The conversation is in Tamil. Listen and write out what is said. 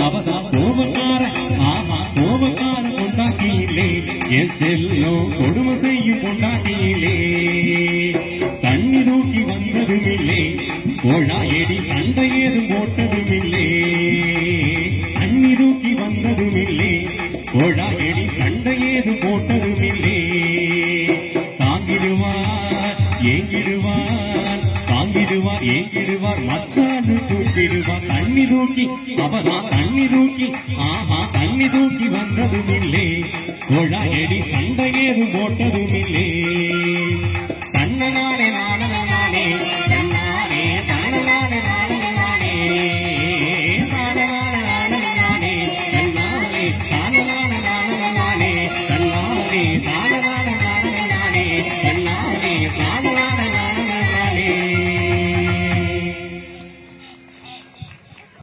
அவதான் கோபக்கார ஆமா கோபக்கார பொண்டாட்டியிலே என் செல்லும் கொடுமை செய்யும் பொண்டாட்டியிலே தண்ணி தூக்கி வந்ததும் இல்லை கோழாயடி சண்டை ஏதும் போட்டதும் இல்லை தண்ணி தூக்கி வந்ததும் இல்லை கோழாயடி சண்டை ஏதும் போட்டதும் இல்லை தாங்கிடுவார் ஏங்கிடுவார் தாங்கிடுவார் ஏங்கிடுவார் மச்சாது தூக்கிடுவார் தண்ணி தூக்கி அவதான் தண்ணி தூக்கி ஆஹா தண்ணி தூக்கி வந்ததும் இல்லை கோழாயடி சண்டை ஏதும் போட்டதும் இல்லை